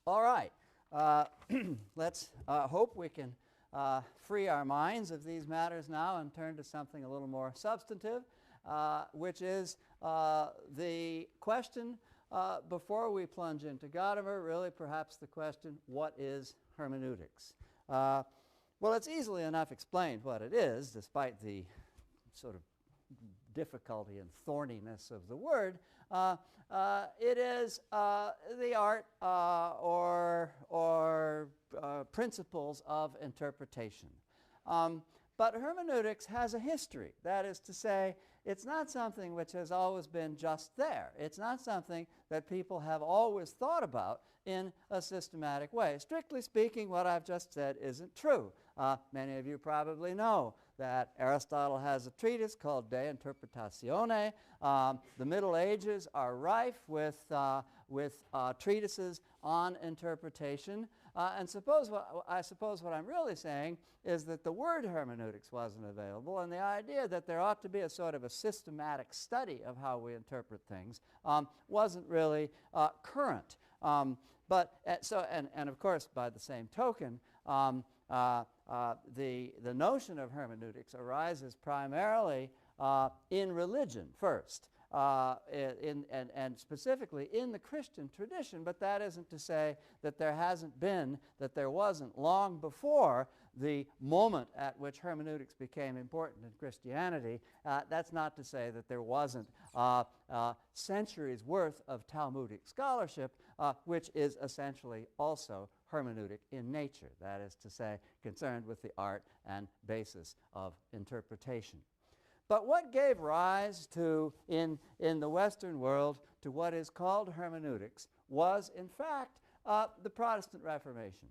All right. Let's hope we can free our minds of these matters now and turn to something a little more substantive, which is the question, before we plunge into Gadamer, really perhaps the question, what is hermeneutics? Well, it's easily enough explained what it is, despite the sort of difficulty and thorniness of the word. It is the art or principles of interpretation. But hermeneutics has a history. That is to say, it's not something which has always been just there. It's not something that people have always thought about in a systematic way. Strictly speaking, what I've just said isn't true. Many of you probably know that Aristotle has a treatise called De Interpretatione. The Middle Ages are rife with treatises on interpretation. And I suppose what I'm really saying is that the word hermeneutics wasn't available, and the idea that there ought to be a sort of a systematic study of how we interpret things wasn't really current. But of course, by the same token, the notion of hermeneutics arises primarily in religion first. And specifically in the Christian tradition, but that isn't to say that there wasn't long before the moment at which hermeneutics became important in Christianity. That's not to say that there wasn't centuries worth of Talmudic scholarship, which is essentially also hermeneutic in nature, that is to say, concerned with the art and basis of interpretation. But what gave rise to, in the Western world, to what is called hermeneutics was, in fact, the Protestant Reformation.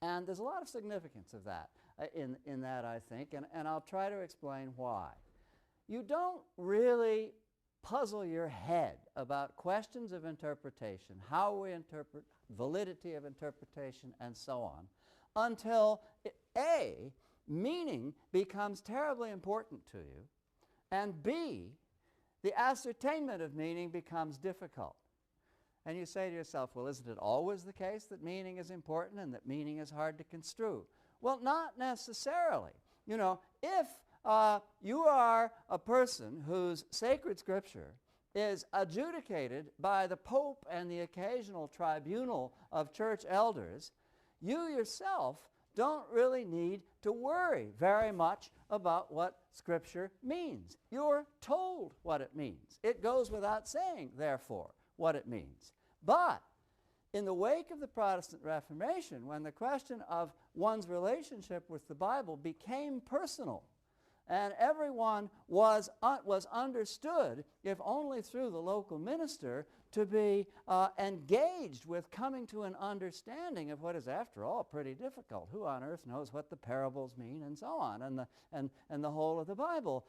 And there's a lot of significance of that in that, I think, and I'll try to explain why. You don't really puzzle your head about questions of interpretation, how we interpret, validity of interpretation, and so on, until A, meaning becomes terribly important to you, and B, the ascertainment of meaning becomes difficult. And you say to yourself, well, isn't it always the case that meaning is important and that meaning is hard to construe? Well, not necessarily. You know, if you are a person whose sacred scripture is adjudicated by the Pope and the occasional tribunal of church elders, you yourself don't really need to worry very much about what Scripture means. You're told what it means. It goes without saying, therefore, what it means. But in the wake of the Protestant Reformation, when the question of one's relationship with the Bible became personal, and everyone was understood, if only through the local minister, to be engaged with coming to an understanding of what is, after all, pretty difficult. Who on earth knows what the parables mean, and so on, and the whole of the Bible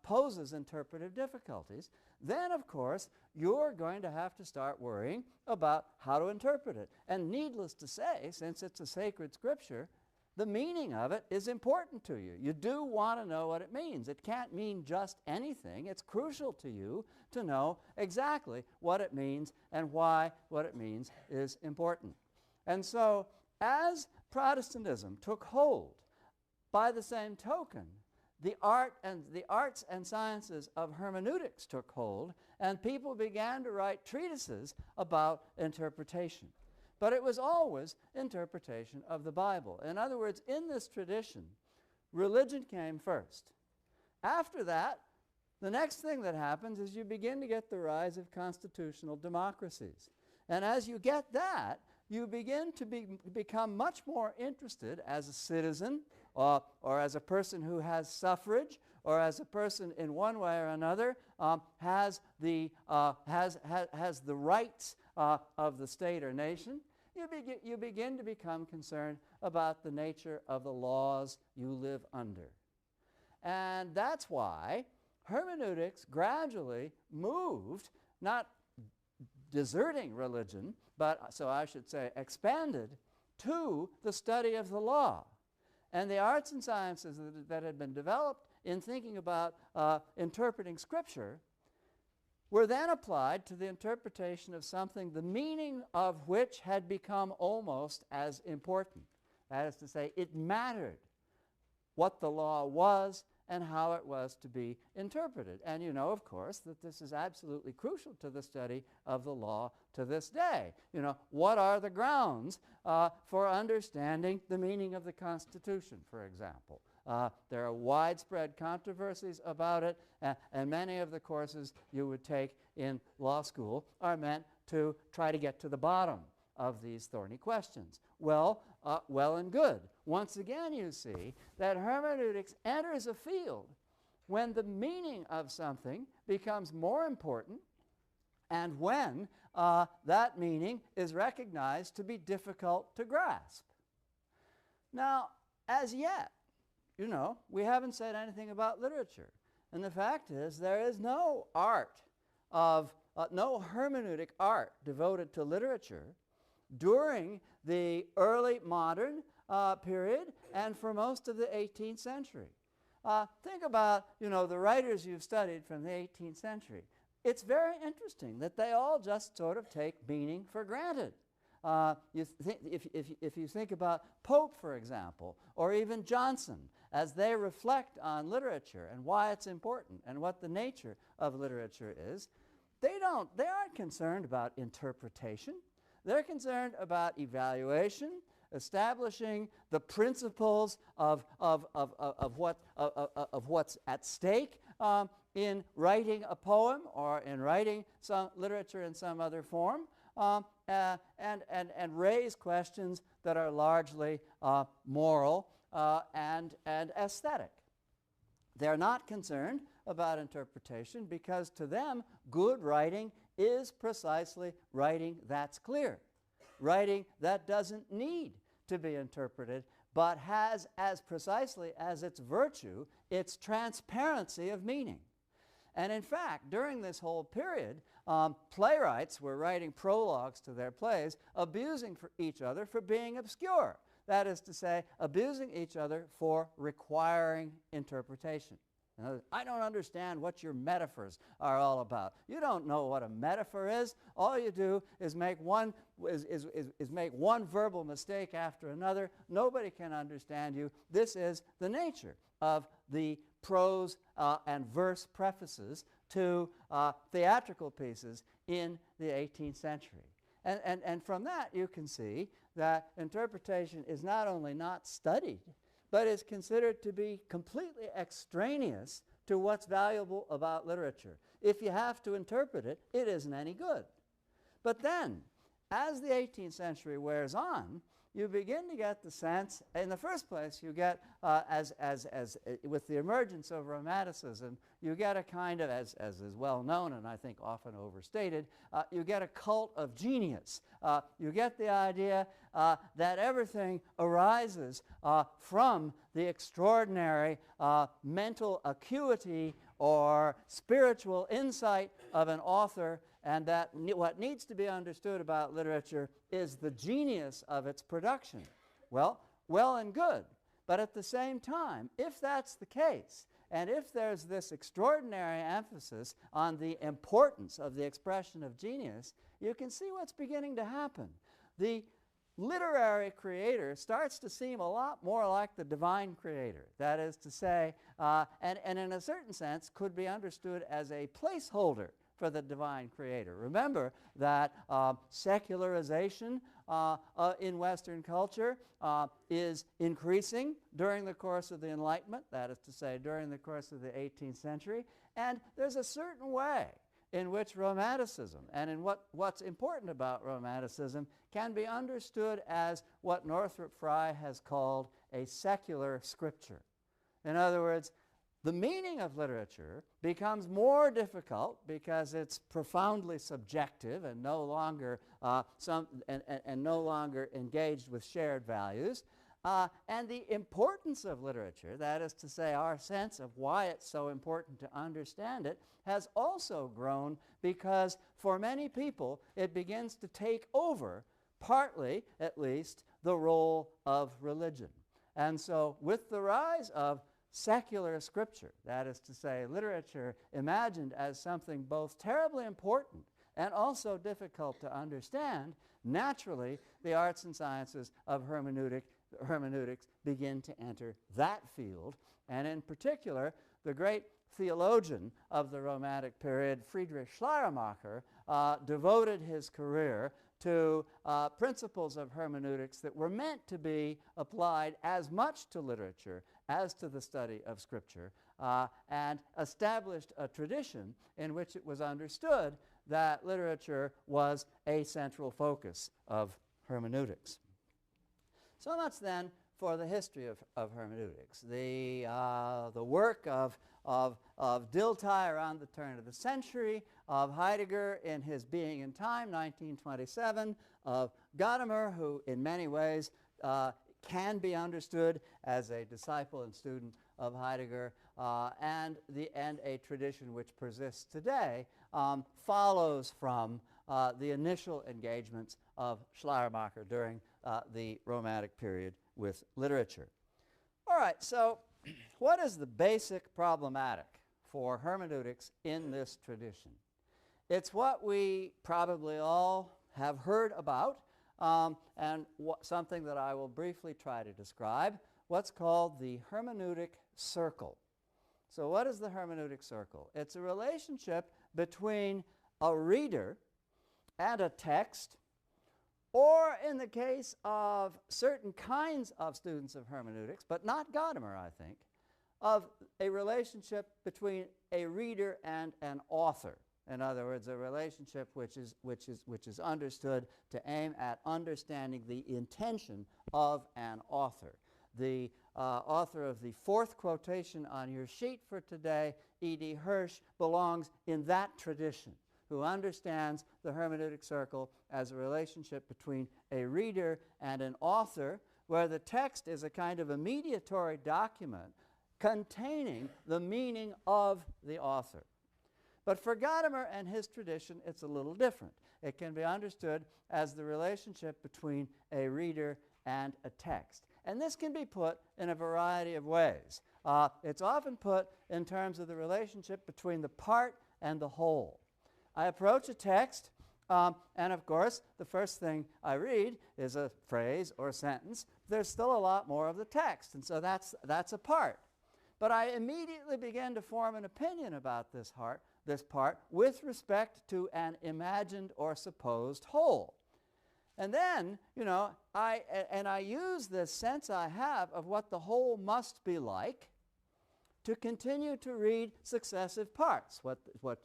poses interpretive difficulties. Then, of course, you're going to have to start worrying about how to interpret it. And needless to say, since it's a sacred scripture, the meaning of it is important to you. You do want to know what it means. It can't mean just anything. It's crucial to you to know exactly what it means and why what it means is important. And so, as Protestantism took hold, by the same token, the arts and sciences of hermeneutics took hold, and people began to write treatises about interpretation. But it was always interpretation of the Bible. In other words, in this tradition, religion came first. After that, the next thing that happens is you begin to get the rise of constitutional democracies. And as you get that, you begin to become much more interested as a citizen or as a person who has suffrage, or as a person in one way or another has the rights of the state or nation. You begin to become concerned about the nature of the laws you live under. And that's why hermeneutics gradually moved, not deserting religion, but, so I should say, expanded to the study of the law. And the arts and sciences that had been developed in thinking about interpreting Scripture were then applied to the interpretation of something the meaning of which had become almost as important. That is to say, it mattered what the law was and how it was to be interpreted. And you know, of course, that this is absolutely crucial to the study of the law to this day. You know, what are the grounds for understanding the meaning of the Constitution, for example? There are widespread controversies about it, and many of the courses you would take in law school are meant to try to get to the bottom of these thorny questions. Well and good. Once again, you see that hermeneutics enters a field when the meaning of something becomes more important and when that meaning is recognized to be difficult to grasp. Now, as yet, you know, we haven't said anything about literature. And the fact is, there is no no hermeneutic art devoted to literature during the early modern period and for most of the 18th century. Think about, you know, the writers you've studied from the 18th century. It's very interesting that they all just sort of take meaning for granted. If you think about Pope, for example, or even Johnson, as they reflect on literature and why it's important and what the nature of literature is, they aren't concerned about interpretation. They're concerned about evaluation, establishing the principles of what's at stake in writing a poem or in writing some literature in some other form, and raise questions that are largely moral and aesthetic. They're not concerned about interpretation because to them, good writing is precisely writing that's clear, writing that doesn't need to be interpreted, but has as precisely as its virtue, its transparency of meaning. And in fact, during this whole period, playwrights were writing prologues to their plays, abusing each other for being obscure. That is to say, abusing each other for requiring interpretation. I don't understand what your metaphors are all about. You don't know what a metaphor is. All you do is make one verbal mistake after another. Nobody can understand you. This is the nature of the prose and verse prefaces to theatrical pieces in the 18th century. And from that you can see that interpretation is not only not studied, but is considered to be completely extraneous to what's valuable about literature. If you have to interpret it, it isn't any good. But then, as the 18th century wears on, you begin to get the sense, in the first place, you get, with the emergence of Romanticism, you get a kind of, as is well known and I think often overstated, you get a cult of genius. You get the idea that everything arises from the extraordinary mental acuity or spiritual insight of an author, and that what needs to be understood about literature is the genius of its production. Well and good. But at the same time, if that's the case, and if there's this extraordinary emphasis on the importance of the expression of genius, you can see what's beginning to happen. The literary creator starts to seem a lot more like the divine creator. That is to say, and in a certain sense, could be understood as a placeholder for the divine creator. Remember that secularization in Western culture is increasing during the course of the Enlightenment, that is to say, during the course of the 18th century, and there's a certain way in which Romanticism, and in what's important about Romanticism, can be understood as what Northrop Frye has called a secular scripture. In other words, the meaning of literature becomes more difficult because it's profoundly subjective and no longer no longer engaged with shared values. And the importance of literature, that is to say, our sense of why it's so important to understand it, has also grown because for many people it begins to take over, partly at least, the role of religion. And so with the rise of secular scripture, that is to say, literature imagined as something both terribly important and also difficult to understand, naturally the arts and sciences of hermeneutics begin to enter that field. And in particular, the great theologian of the Romantic period, Friedrich Schleiermacher, devoted his career to principles of hermeneutics that were meant to be applied as much to literature as to the study of Scripture, and established a tradition in which it was understood that literature was a central focus of hermeneutics. So much then for the history of hermeneutics. The work of Dilthey around the turn of the century, of Heidegger in his Being and Time, 1927, of Gadamer, who in many ways can be understood as a disciple and student of Heidegger, and a tradition which persists today, follows from the initial engagements of Schleiermacher during the Romantic period with literature. All right, so what is the basic problematic for hermeneutics in this tradition? It's what we probably all have heard about, and something that I will briefly try to describe, what's called the hermeneutic circle. So what is the hermeneutic circle? It's a relationship between a reader and a text, or in the case of certain kinds of students of hermeneutics, but not Gadamer, I think, of a relationship between a reader and an author. In other words, a relationship which is understood to aim at understanding the intention of an author. The author of the fourth quotation on your sheet for today, E.D. Hirsch, belongs in that tradition, who understands the hermeneutic circle as a relationship between a reader and an author, where the text is a kind of a mediatory document containing the meaning of the author. But for Gadamer and his tradition, it's a little different. It can be understood as the relationship between a reader and a text. And this can be put in a variety of ways. It's often put in terms of the relationship between the part and the whole. I approach a text, and of course, the first thing I read is a phrase or a sentence. There's still a lot more of the text, and so that's a part. But I immediately begin to form an opinion about this part with respect to an imagined or supposed whole. And then, I use this sense I have of what the whole must be like to continue to read successive parts,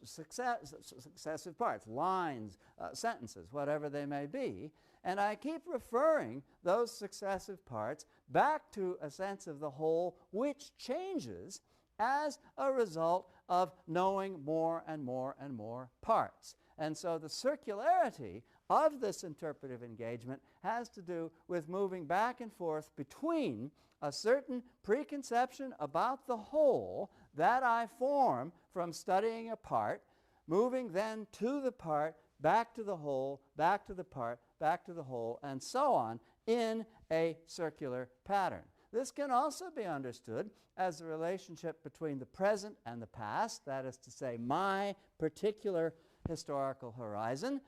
successive parts, lines, sentences, whatever they may be, and I keep referring those successive parts back to a sense of the whole which changes as a result of knowing more and more and more parts. And so the circularity of this interpretive engagement has to do with moving back and forth between a certain preconception about the whole that I form from studying a part, moving then to the part, back to the whole, back to the part, back to the whole, and so on in a circular pattern. This can also be understood as the relationship between the present and the past, that is to say, my particular historical horizon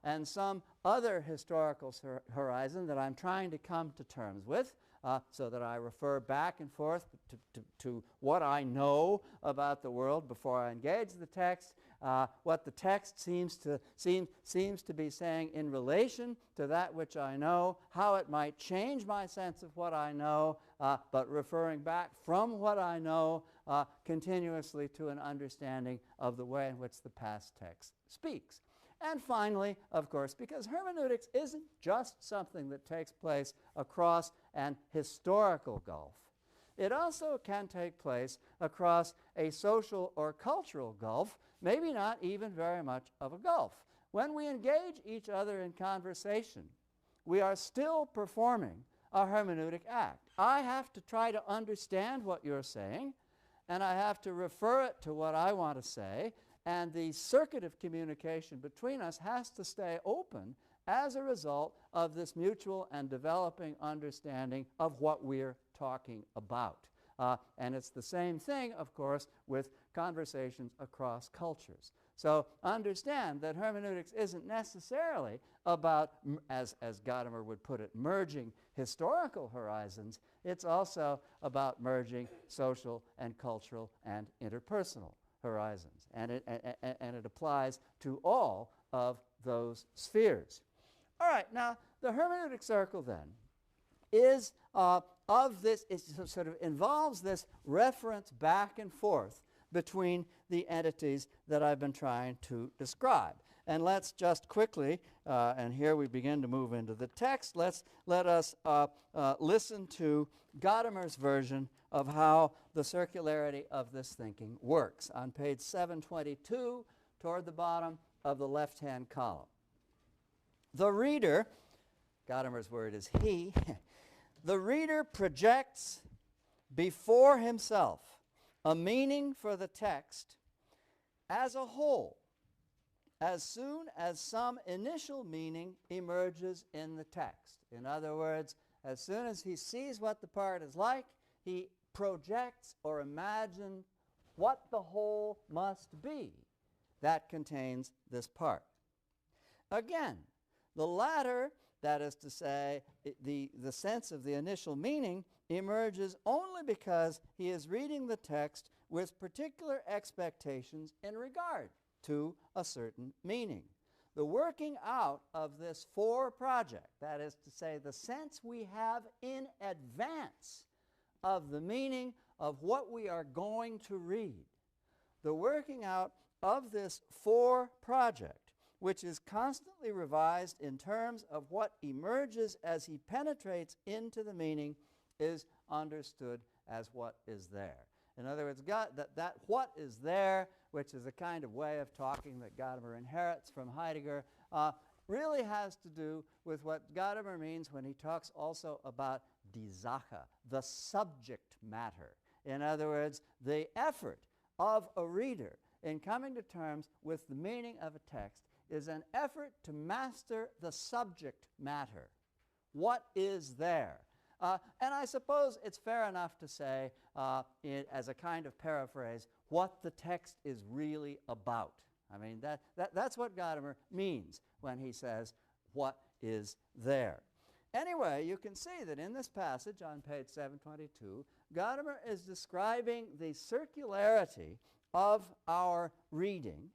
and some other historical horizon that I'm trying to come to terms with, so that I refer back and forth to what I know about the world before I engage the text, what the text seems to be saying in relation to that which I know, how it might change my sense of what I know, but referring back from what I know continuously to an understanding of the way in which the past text speaks. And finally, of course, because hermeneutics isn't just something that takes place across an historical gulf, it also can take place across a social or cultural gulf, maybe not even very much of a gulf. When we engage each other in conversation, we are still performing a hermeneutic act. I have to try to understand what you're saying, and I have to refer it to what I want to say, and the circuit of communication between us has to stay open as a result of this mutual and developing understanding of what we're talking about. And it's the same thing, of course, with conversations across cultures. So understand that hermeneutics isn't necessarily about, as Gadamer would put it, merging historical horizons. It's also about merging social and cultural and interpersonal horizons. And it applies to all of those spheres. All right, now the hermeneutic circle then is of this, it sort of involves this reference back and forth between the entities that I've been trying to describe. And let's just quickly, and here we begin to move into the text, let us listen to Gadamer's version of how the circularity of this thinking works on page 722 toward the bottom of the left-hand column. The reader, Gadamer's word is he, the reader projects before himself a meaning for the text as a whole as soon as some initial meaning emerges in the text. In other words, as soon as he sees what the part is like, he projects or imagines what the whole must be that contains this part. Again, the latter, that is to say, the sense of the initial meaning, emerges only because he is reading the text with particular expectations in regard to a certain meaning. The working out of this for project, that is to say, the sense we have in advance of the meaning of what we are going to read, the working out of this for project, which is constantly revised in terms of what emerges as he penetrates into the meaning, is understood as what is there. In other words, that what is there, which is a kind of way of talking that Gadamer inherits from Heidegger, really has to do with what Gadamer means when he talks also about die Sache, the subject matter. In other words, the effort of a reader in coming to terms with the meaning of a text is an effort to master the subject matter. What is there? And I suppose it's fair enough to say, as a kind of paraphrase, what the text is really about. I mean, that's what Gadamer means when he says, what is there? Anyway, you can see that in this passage on page 722, Gadamer is describing the circularity of our reading,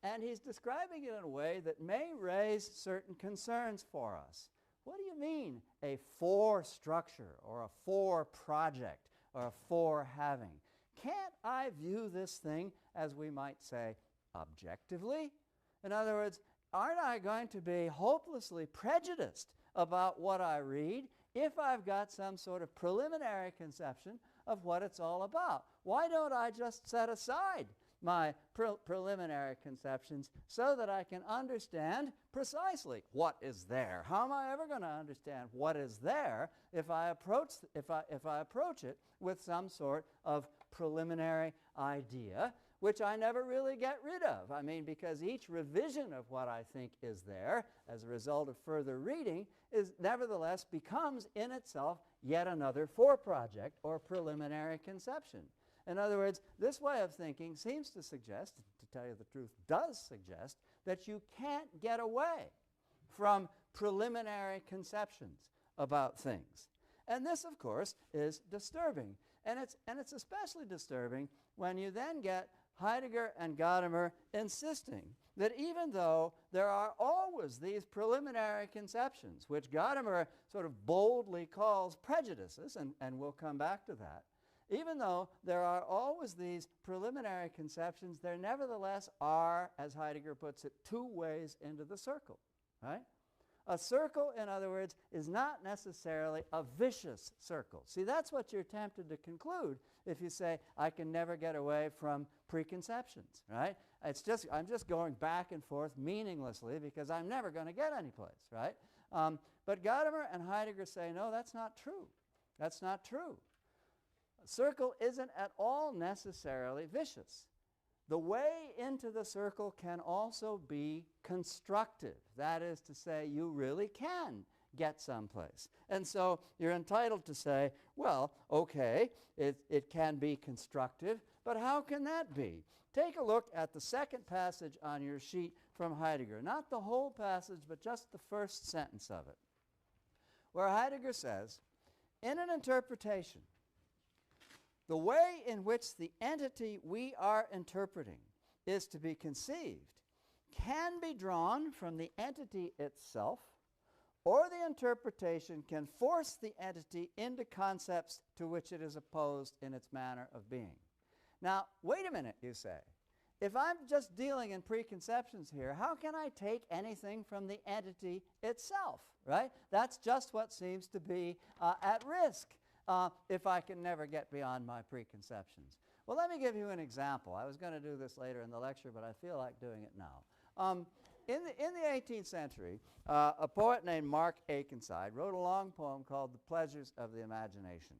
and he's describing it in a way that may raise certain concerns for us. What do you mean a for structure or a for project or a for having? Can't I view this thing, as we might say, objectively? In other words, aren't I going to be hopelessly prejudiced about what I read if I've got some sort of preliminary conception of what it's all about? Why don't I just set aside my preliminary conceptions so that I can understand precisely what is there? How am I ever going to understand what is there if I approach it with some sort of preliminary idea, which I never really get rid of? I mean, because each revision of what I think is there as a result of further reading is nevertheless becomes in itself yet another for project or preliminary conception. In other words, this way of thinking seems to suggest, to tell you the truth, does suggest that you can't get away from preliminary conceptions about things. And this, of course, is disturbing. And it's especially disturbing when you then get Heidegger and Gadamer insisting that even though there are always these preliminary conceptions, which Gadamer sort of boldly calls prejudices, and we'll come back to that, even though there are always these preliminary conceptions, there nevertheless are, as Heidegger puts it, two ways into the circle, right? A circle, in other words, is not necessarily a vicious circle. See, that's what you're tempted to conclude if you say, I can never get away from preconceptions, right? I'm just going back and forth meaninglessly because I'm never going to get anyplace, right? But Gadamer and Heidegger say, no, that's not true. That's not true. A circle isn't at all necessarily vicious. The way into the circle can also be constructive. That is to say, you really can get someplace. And so you're entitled to say, well, okay, it can be constructive, but how can that be? Take a look at the second passage on your sheet from Heidegger. Not the whole passage, but just the first sentence of it, where Heidegger says, in an interpretation, the way in which the entity we are interpreting is to be conceived can be drawn from the entity itself, or the interpretation can force the entity into concepts to which it is opposed in its manner of being. Now, wait a minute, you say. If I'm just dealing in preconceptions here, how can I take anything from the entity itself, right? That's just what seems to be at risk if I can never get beyond my preconceptions. Well, let me give you an example. I was going to do this later in the lecture, but I feel like doing it now. In the 18th century, a poet named Mark Akenside wrote a long poem called The Pleasures of the Imagination.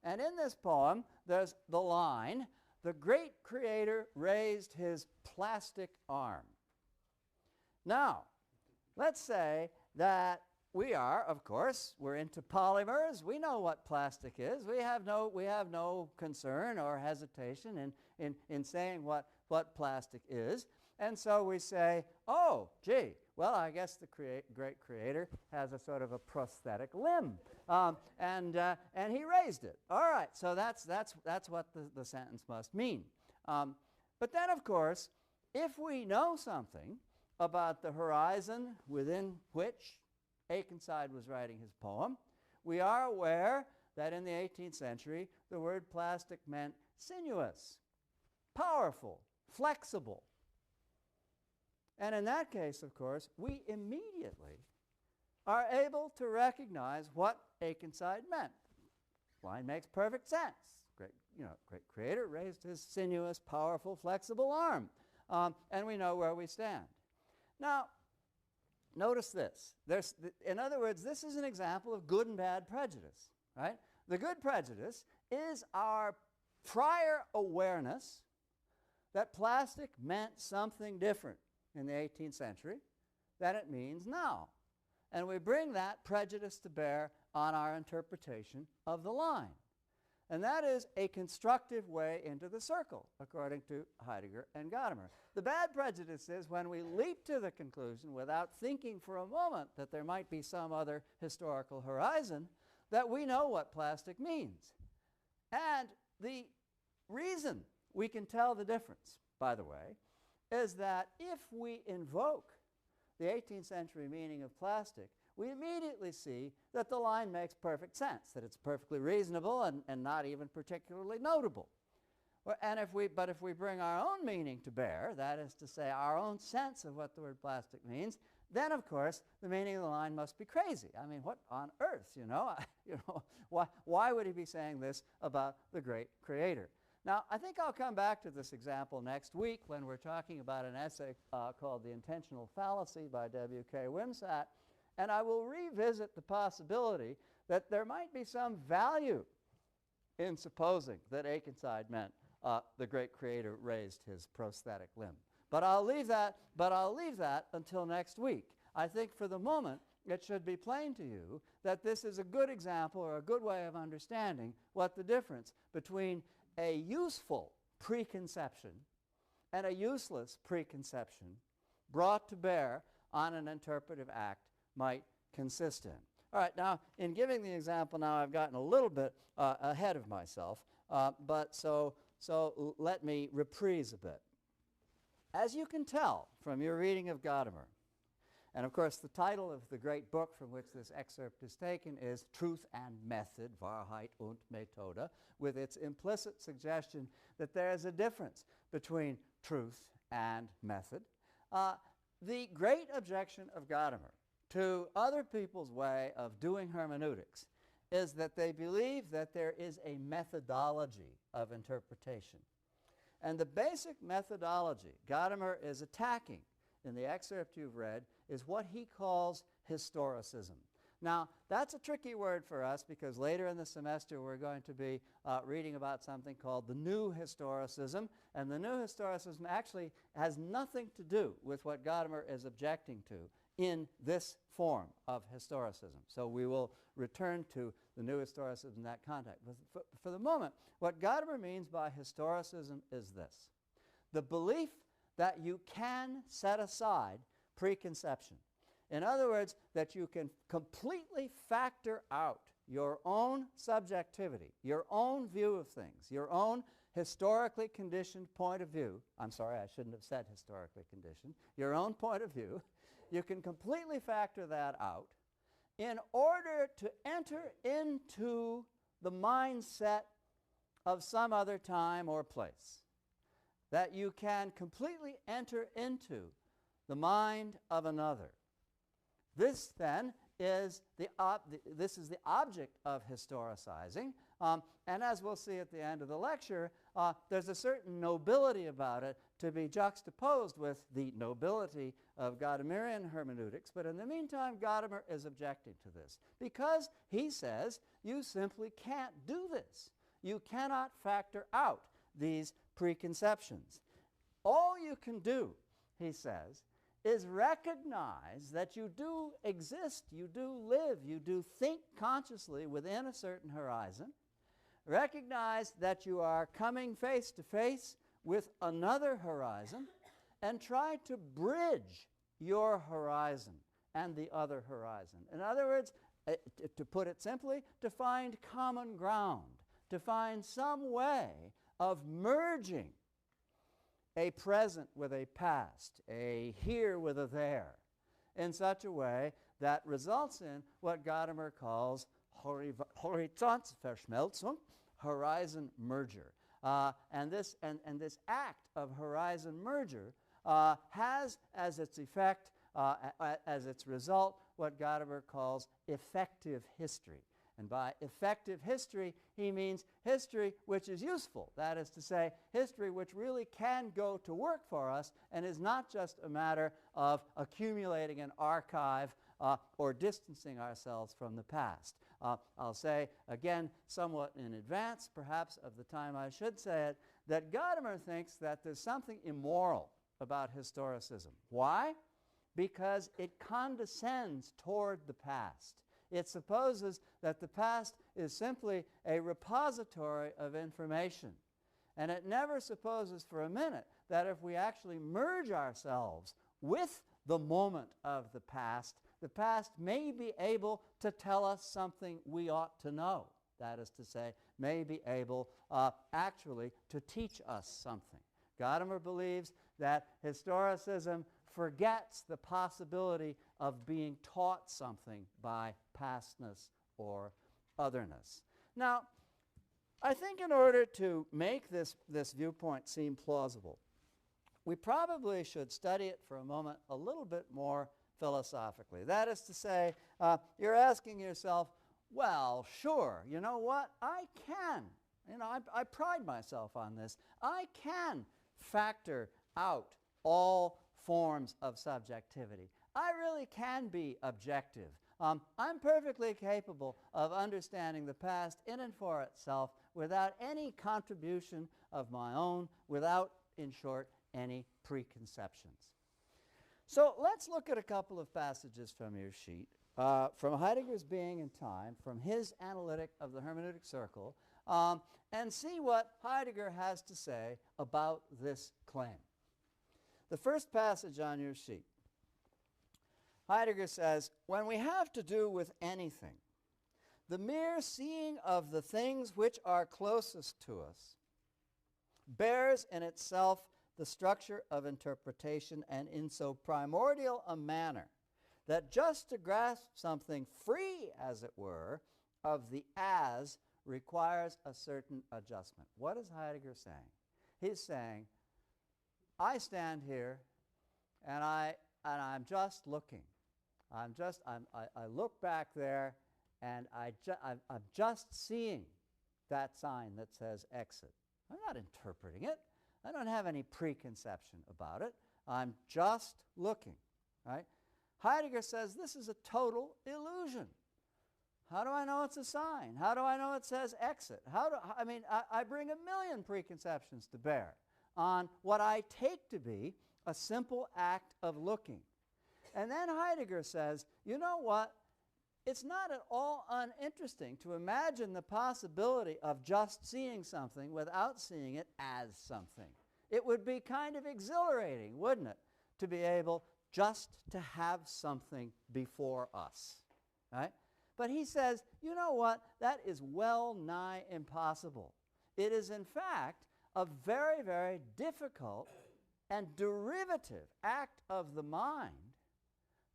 And in this poem, there's the line, "The great creator raised his plastic arm." Now, let's say that we are, of course, we're into polymers. We know what plastic is. We have no concern or hesitation in saying what plastic is. And so we say, oh, gee, well, I guess the great creator has a sort of a prosthetic limb, and he raised it. All right, so that's what the sentence must mean. But then, of course, if we know something about the horizon within which Akenside was writing his poem, we are aware that in the 18th century, the word plastic meant sinuous, powerful, flexible. And in that case, of course, we immediately are able to recognize what Akenside meant. Line makes perfect sense. Great creator raised his sinuous, powerful, flexible arm. And we know where we stand. Now, notice this. In other words, this is an example of good and bad prejudice, right? The good prejudice is our prior awareness that plastic meant something different in the 18th century than it means now. And we bring that prejudice to bear on our interpretation of the line. And that is a constructive way into the circle, according to Heidegger and Gadamer. The bad prejudice is when we leap to the conclusion without thinking for a moment that there might be some other historical horizon, that we know what plastic means. And the reason we can tell the difference, by the way, is that if we invoke the 18th century meaning of plastic, we immediately see that the line makes perfect sense, that it's perfectly reasonable and not even particularly notable. And if we bring our own meaning to bear, that is to say our own sense of what the word plastic means, then of course the meaning of the line must be crazy. I mean, what on earth, why would he be saying this about the great creator? Now, I think I'll come back to this example next week when we're talking about an essay called The Intentional Fallacy by W.K. Wimsatt, and I will revisit the possibility that there might be some value in supposing that Akenside meant the great creator raised his prosthetic limb. But I'll leave that until next week. I think for the moment it should be plain to you that this is a good example or a good way of understanding what the difference between a useful preconception and a useless preconception brought to bear on an interpretive act might consist in. All right, now in giving the example now I've gotten a little bit ahead of myself, but so let me reprise a bit. As you can tell from your reading of Gadamer, and of course the title of the great book from which this excerpt is taken is Truth and Method, Wahrheit und Methode, with its implicit suggestion that there is a difference between truth and method. The great objection of Gadamer to other people's way of doing hermeneutics is that they believe that there is a methodology of interpretation. And the basic methodology Gadamer is attacking in the excerpt you've read is what he calls historicism. Now, that's a tricky word for us because later in the semester we're going to be reading about something called the New Historicism, and the New Historicism actually has nothing to do with what Gadamer is objecting to in this form of historicism. So we will return to the new historicism in that context. But for the moment, what Gadamer means by historicism is this: the belief that you can set aside preconception. In other words, that you can completely factor out your own subjectivity, your own view of things, your own historically conditioned point of view. I'm sorry, I shouldn't have said historically conditioned. Your own point of view. You can completely factor that out in order to enter into the mindset of some other time or place. That you can completely enter into the mind of another. This then is this is the object of historicizing, and as we'll see at the end of the lecture, there's a certain nobility about it to be juxtaposed with the nobility of Gadamerian hermeneutics. But in the meantime, Gadamer is objecting to this because he says you simply can't do this. You cannot factor out these preconceptions. All you can do, he says, is recognize that you do exist, you do live, you do think consciously within a certain horizon. Recognize that you are coming face to face with another horizon and try to bridge your horizon and the other horizon. In other words, to put it simply, to find common ground, to find some way of merging a present with a past, a here with a there, in such a way that results in what Gadamer calls Horizontsverschmelzung, horizon merger. And this act of horizon merger has as its effect, as its result, what Gadamer calls effective history. And by effective history, he means history which is useful. That is to say, history which really can go to work for us and is not just a matter of accumulating an archive or distancing ourselves from the past. I'll say, again, somewhat in advance, perhaps, of the time I should say it, that Gadamer thinks that there's something immoral about historicism. Why? Because it condescends toward the past. It supposes that the past is simply a repository of information. And it never supposes for a minute that if we actually merge ourselves with the moment of the past may be able to tell us something we ought to know. That is to say, may be able actually to teach us something. Gadamer believes that historicism forgets the possibility of being taught something by pastness or otherness. Now, I think in order to make this viewpoint seem plausible, we probably should study it for a moment a little bit more philosophically. That is to say, you're asking yourself, well, sure, you know what? I can. I pride myself on this. I can factor out all forms of subjectivity. I really can be objective. I'm perfectly capable of understanding the past in and for itself without any contribution of my own, without, in short, any preconceptions. So let's look at a couple of passages from your sheet, from Heidegger's Being and Time, from his analytic of the hermeneutic circle, and see what Heidegger has to say about this claim. The first passage on your sheet, Heidegger says, when we have to do with anything, the mere seeing of the things which are closest to us bears in itself the structure of interpretation, and in so primordial a manner that just to grasp something free, as it were, of the as requires a certain adjustment. What is Heidegger saying? He's saying, I stand here and I'm just looking. I look back there and I'm just seeing that sign that says exit. I'm not interpreting it. I don't have any preconception about it. I'm just looking, right? Heidegger says this is a total illusion. How do I know it's a sign? How do I know it says exit? I bring a million preconceptions to bear on what I take to be a simple act of looking. And then Heidegger says, you know what? It's not at all uninteresting to imagine the possibility of just seeing something without seeing it as something. It would be kind of exhilarating, wouldn't it, to be able just to have something before us, right? But he says, you know what? That is well nigh impossible. It is, in fact, a very, very difficult and derivative act of the mind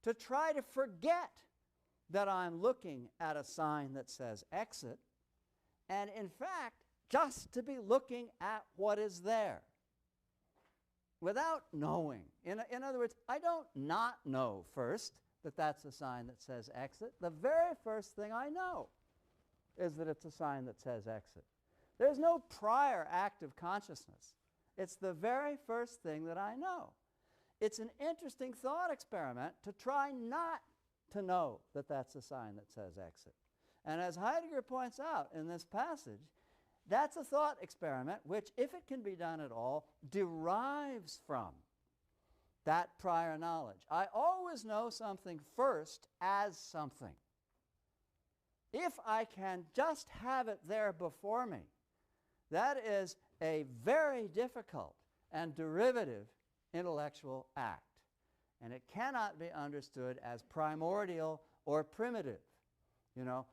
to try to forget that I'm looking at a sign that says exit, and in fact, just to be looking at what is there without knowing. In other words, I don't not know first that that's a sign that says exit. The very first thing I know is that it's a sign that says exit. There's no prior act of consciousness. It's the very first thing that I know. It's an interesting thought experiment to try not to know that that's a sign that says exit. And as Heidegger points out in this passage, that's a thought experiment which, if it can be done at all, derives from that prior knowledge. I always know something first as something. If I can just have it there before me, that is a very difficult and derivative intellectual act. And it cannot be understood as primordial or primitive. You know,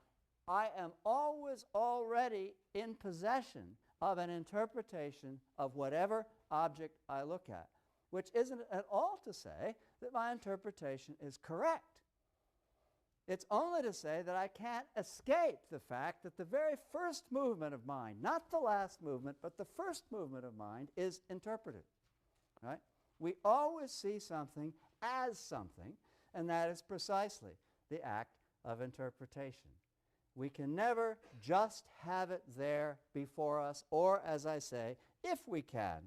I am always already in possession of an interpretation of whatever object I look at, which isn't at all to say that my interpretation is correct. It's only to say that I can't escape the fact that the very first movement of mind, not the last movement, but the first movement of mind, is interpretive. Right? We always see something as something, and that is precisely the act of interpretation. We can never just have it there before us, or, as I say, if we can,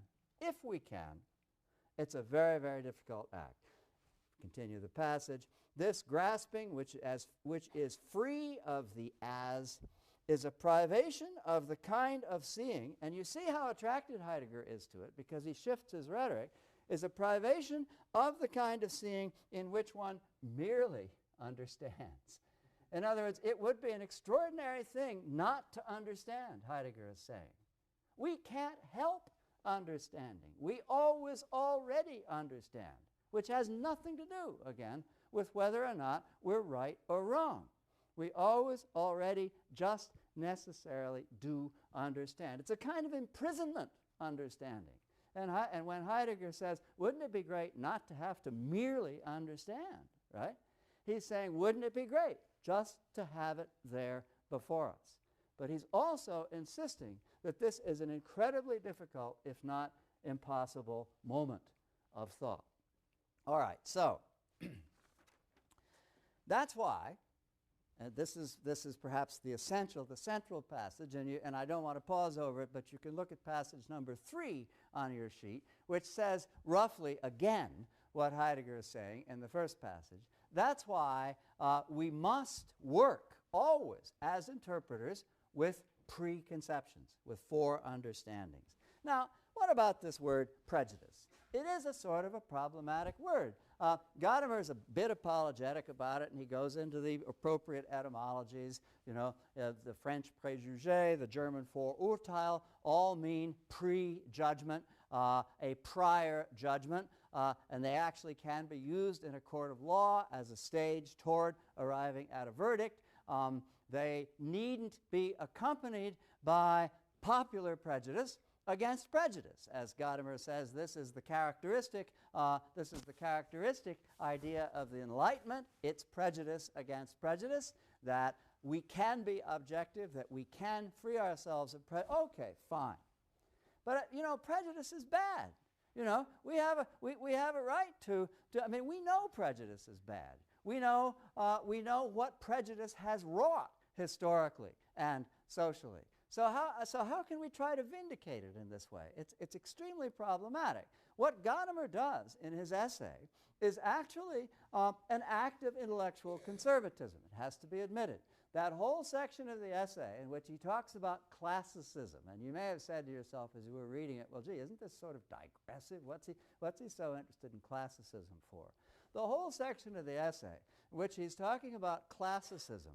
it's a very, very difficult act. Continue the passage. This grasping, which is free of the as, is a privation of the kind of seeing, and you see how attracted Heidegger is to it, because he shifts his rhetoric, is a privation of the kind of seeing in which one merely understands. In other words, it would be an extraordinary thing not to understand, Heidegger is saying. We can't help understanding. We always already understand, which has nothing to do, again, with whether or not we're right or wrong. We always already just necessarily do understand. It's a kind of imprisonment understanding. And when Heidegger says, wouldn't it be great not to have to merely understand, right? He's saying, wouldn't it be great just to have it there before us? But he's also insisting that this is an incredibly difficult, if not impossible, moment of thought. All right, so that's why, and this is perhaps the central passage, and I don't want to pause over it, but you can look at passage number 3 on your sheet, which says roughly again what Heidegger is saying in the first passage. That's why we must work always as interpreters with preconceptions, with foreunderstandings. Now, what about this word prejudice? It is a sort of a problematic word. Gadamer is a bit apologetic about it, and he goes into the appropriate etymologies. You know, the French préjugé, the German Vorurteil, all mean prejudgment, a prior judgment, and they actually can be used in a court of law as a stage toward arriving at a verdict. They needn't be accompanied by popular prejudice against prejudice. As Gadamer says, this is the characteristic idea of the Enlightenment. It's prejudice against prejudice, that we can be objective, that we can free ourselves of prejudice. Okay, fine. But, you know, prejudice is bad. You know, we have a right to, I mean, we know prejudice is bad. We know what prejudice has wrought historically and socially. So how can we try to vindicate it in this way? It's extremely problematic. What Gadamer does in his essay is actually an act of intellectual conservatism. It has to be admitted. That whole section of the essay in which he talks about classicism, and you may have said to yourself as you were reading it, well, gee, isn't this sort of digressive? What's he so interested in classicism for? the whole section of the essay in which he's talking about classicism,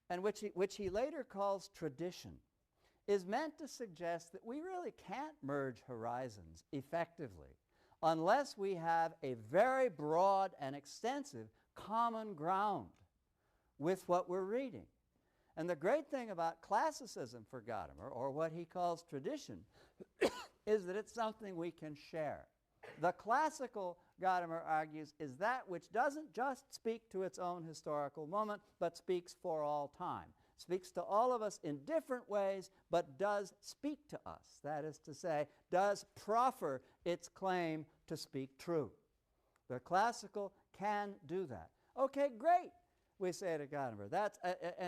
and which he later calls tradition, is meant to suggest that we really can't merge horizons effectively unless we have a very broad and extensive common ground with what we're reading. And the great thing about classicism for Gadamer, or what he calls tradition, is that it's something we can share. The classical, Gadamer argues, is that which doesn't just speak to its own historical moment, but speaks for all time. Speaks to all of us in different ways, but does speak to us. That is to say, does proffer its claim to speak true. The classical can do that. Okay, great, we say to Gadamer. That's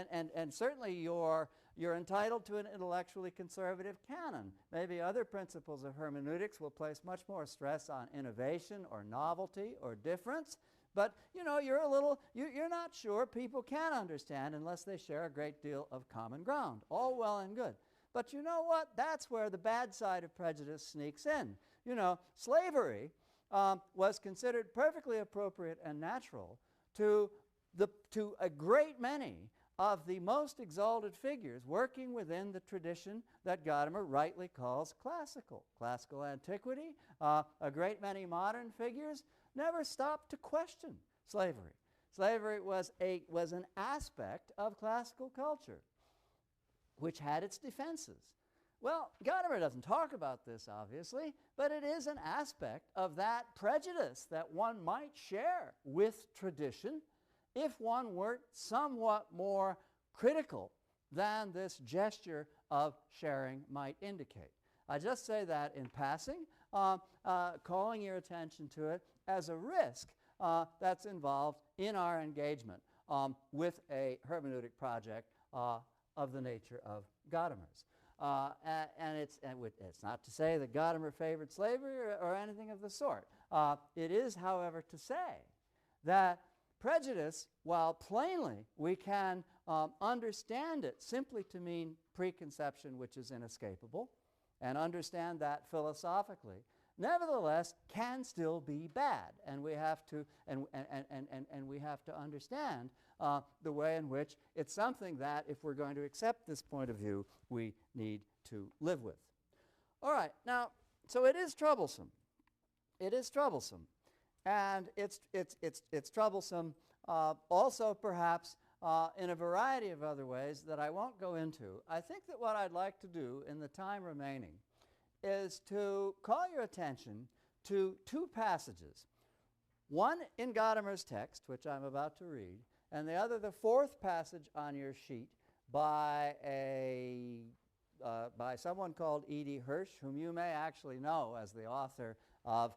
and certainly you're entitled to an intellectually conservative canon. Maybe other principles of hermeneutics will place much more stress on innovation or novelty or difference. But, you know, you're not sure people can understand unless they share a great deal of common ground. All well and good. But you know what? That's where the bad side of prejudice sneaks in. You know, slavery was considered perfectly appropriate and natural to a great many of the most exalted figures working within the tradition that Gadamer rightly calls classical. Classical antiquity, a great many modern figures never stopped to question slavery. Slavery was an aspect of classical culture which had its defenses. Well, Gadamer doesn't talk about this, obviously, but it is an aspect of that prejudice that one might share with tradition if one were somewhat more critical than this gesture of sharing might indicate. I just say that in passing, calling your attention to it as a risk that's involved in our engagement with a hermeneutic project of the nature of Gadamer's. And it's not to say that Gadamer favored slavery or anything of the sort. It is, however, to say that prejudice, while plainly we can understand it simply to mean preconception which is inescapable, and understand that philosophically, nevertheless can still be bad, and we have to understand the way in which it's something that, if we're going to accept this point of view, we need to live with. All right, now, so it is troublesome. It is troublesome. And it's troublesome also perhaps in a variety of other ways that I won't go into. I think that what I'd like to do in the time remaining is to call your attention to two passages. One in Gadamer's text, which I'm about to read, and the other, the fourth passage on your sheet by someone called E.D. Hirsch, whom you may actually know as the author of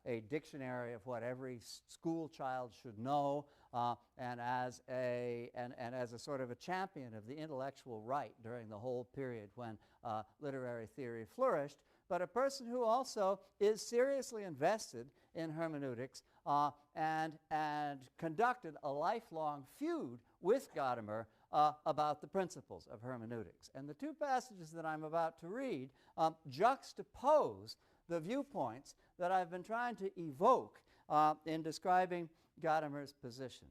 a dictionary of what every school child should know, and as a sort of a champion of the intellectual right during the whole period when literary theory flourished, but a person who also is seriously invested in hermeneutics and conducted a lifelong feud with Gadamer about the principles of hermeneutics. And the two passages that I'm about to read juxtapose the viewpoints that I've been trying to evoke in describing Gadamer's position.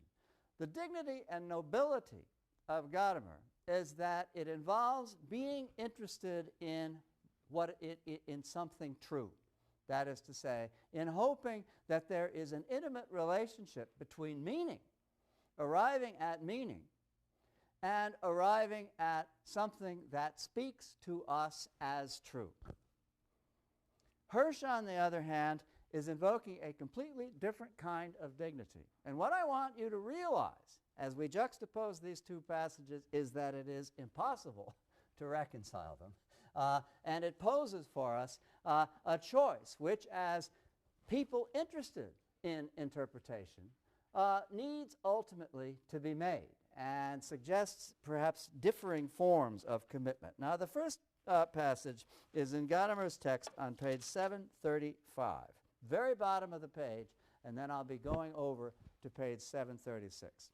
The dignity and nobility of Gadamer is that it involves being interested in in something true. That is to say, in hoping that there is an intimate relationship between meaning, arriving at meaning, and arriving at something that speaks to us as true. Hirsch, on the other hand, is invoking a completely different kind of dignity. And what I want you to realize as we juxtapose these two passages is that it is impossible to reconcile them. And it poses for us a choice which, as people interested in interpretation, needs ultimately to be made and suggests perhaps differing forms of commitment. Now, the first passage is in Gadamer's text on page 735, very bottom of the page, and then I'll be going over to page 736.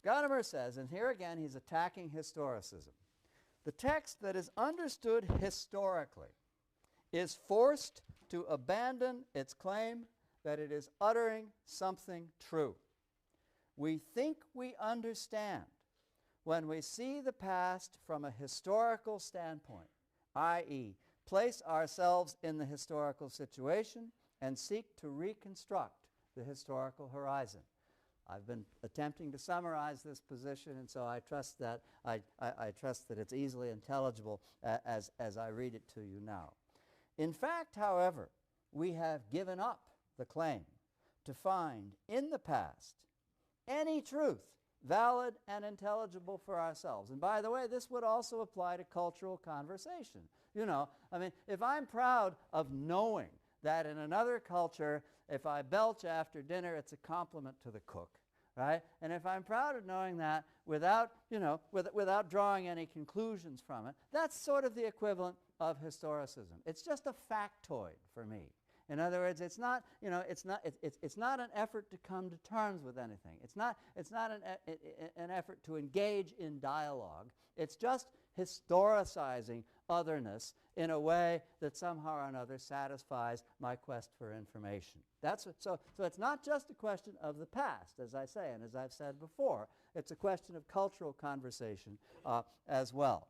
Gadamer says, and here again he's attacking historicism, the text that is understood historically is forced to abandon its claim that it is uttering something true. We think we understand when we see the past from a historical standpoint, i.e., place ourselves in the historical situation and seek to reconstruct the historical horizon. I've been attempting to summarize this position, and so I trust that I trust that it's easily intelligible as I read it to you now. In fact, however, we have given up the claim to find in the past any truth valid and intelligible for ourselves. And by the way, this would also apply to cultural conversation. You know, I mean, if I'm proud of knowing that in another culture, if I belch after dinner, it's a compliment to the cook, right? And if I'm proud of knowing that without, you know, without drawing any conclusions from it, that's sort of the equivalent of historicism. It's just a factoid for me. In other words, it's not, you know, it's not an effort to come to terms with anything. It's not an effort to engage in dialogue. It's just historicizing otherness in a way that somehow or another satisfies my quest for information. So it's not just a question of the past, as I say, and as I've said before. It's a question of cultural conversation as well.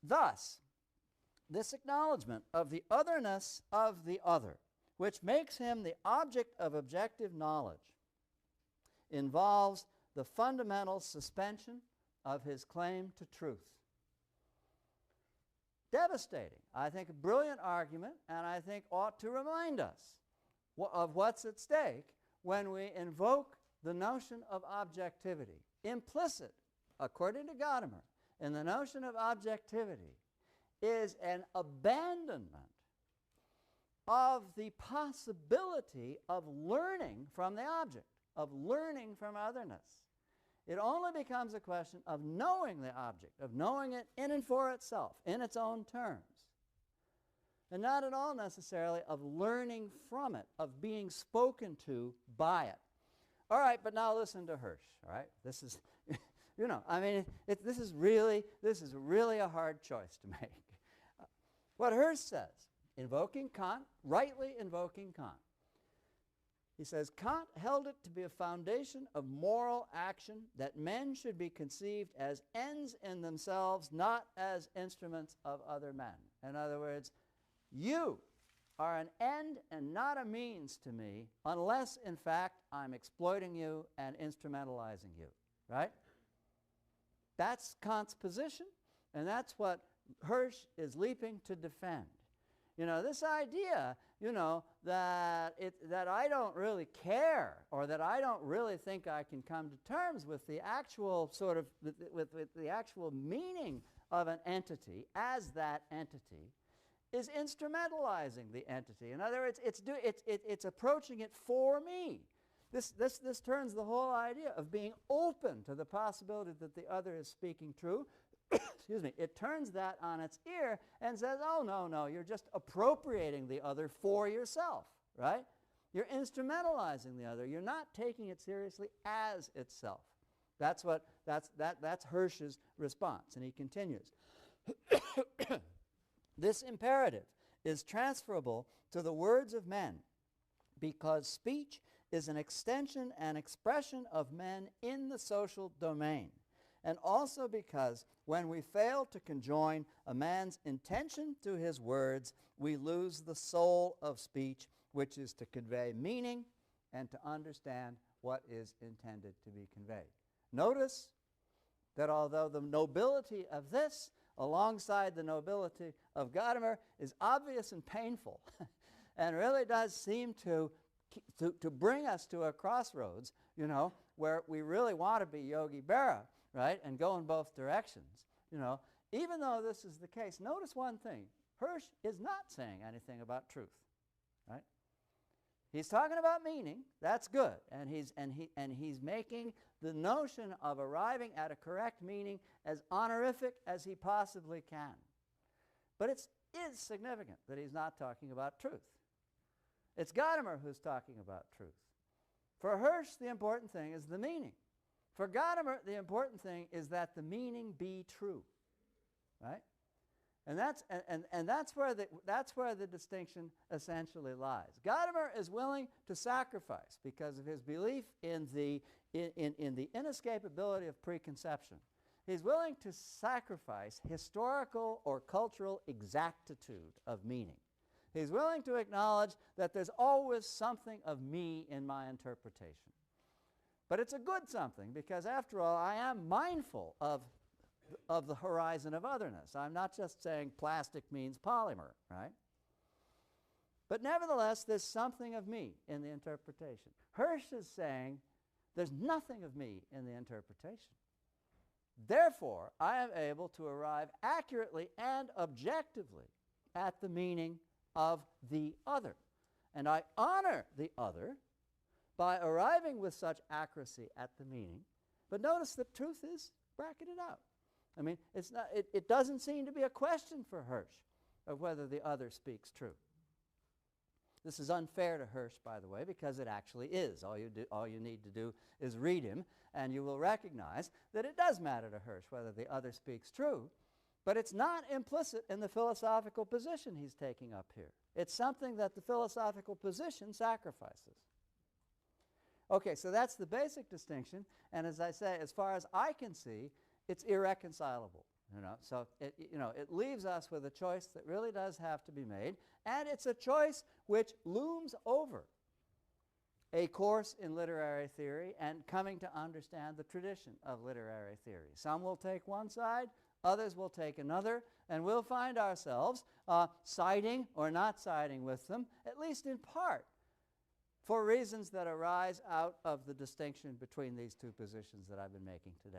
Thus, this acknowledgement of the otherness of the other, which makes him the object of objective knowledge, involves the fundamental suspension of his claim to truth. Devastating. I think a brilliant argument, and I think ought to remind us of what's at stake when we invoke the notion of objectivity. Implicit, according to Gadamer, in the notion of objectivity is an abandonment of the possibility of learning from the object, of learning from otherness. It only becomes a question of knowing the object, of knowing it in and for itself, in its own terms, and not at all necessarily of learning from it, of being spoken to by it. All right, but now listen to Hirsch, all right? This is, you know, I mean, this is really a hard choice to make. What Hirsch says, invoking Kant, rightly invoking Kant, he says, Kant held it to be a foundation of moral action that men should be conceived as ends in themselves, not as instruments of other men. In other words, you are an end and not a means to me unless, in fact, I'm exploiting you and instrumentalizing you, right? That's Kant's position, and that's what Hirsch is leaping to defend. You know, this idea, you know, that I don't really care, or that I don't really think I can come to terms with the actual sort of, with the actual meaning of an entity as that entity, is instrumentalizing the entity. In other words, it's approaching it for me. This turns the whole idea of being open to the possibility that the other is speaking true. Excuse me, it turns that on its ear and says, oh, no, you're just appropriating the other for yourself, right? You're instrumentalizing the other. You're not taking it seriously as itself. That's Hirsch's response, and he continues. This imperative is transferable to the words of men because speech is an extension and expression of men in the social domain, and also because when we fail to conjoin a man's intention to his words, we lose the soul of speech, which is to convey meaning and to understand what is intended to be conveyed. Notice that although the nobility of this, alongside the nobility of Gadamer, is obvious and painful, and really does seem to bring us to a crossroads, you know, where we really want to be Yogi Berra, right, and go in both directions, you know. Even though this is the case, notice one thing. Hirsch is not saying anything about truth, right? He's talking about meaning. That's good, and he's making the notion of arriving at a correct meaning as honorific as he possibly can. But it is significant that he's not talking about truth. It's Gadamer who's talking about truth. For Hirsch, the important thing is the meaning. For Gadamer, the important thing is that the meaning be true, right? And that's where the distinction essentially lies. Gadamer is willing to sacrifice, because of his belief in the inescapability of preconception. He's willing to sacrifice historical or cultural exactitude of meaning. He's willing to acknowledge that there's always something of me in my interpretation. But it's a good something, because after all, I am mindful of the horizon of otherness. I'm not just saying plastic means polymer, right? But nevertheless, there's something of me in the interpretation. Hirsch is saying there's nothing of me in the interpretation. Therefore, I am able to arrive accurately and objectively at the meaning of the other. And I honor the other by arriving with such accuracy at the meaning. But notice the truth is bracketed out. I mean, it doesn't seem to be a question for Hirsch of whether the other speaks true. This is unfair to Hirsch, by the way, because it actually is. All you need to do is read him, and you will recognize that it does matter to Hirsch whether the other speaks true, but it's not implicit in the philosophical position he's taking up here. It's something that the philosophical position sacrifices. Okay, so that's the basic distinction, and as I say, as far as I can see, it's irreconcilable. So it leaves us with a choice that really does have to be made, and it's a choice which looms over a course in literary theory and coming to understand the tradition of literary theory. Some will take one side, others will take another, and we'll find ourselves siding or not siding with them, at least in part, for reasons that arise out of the distinction between these two positions that I've been making today.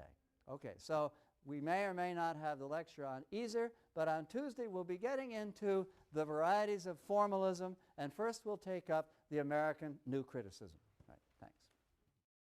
Okay, so we may or may not have the lecture on either, but on Tuesday we'll be getting into the varieties of formalism, and first we'll take up the American New Criticism.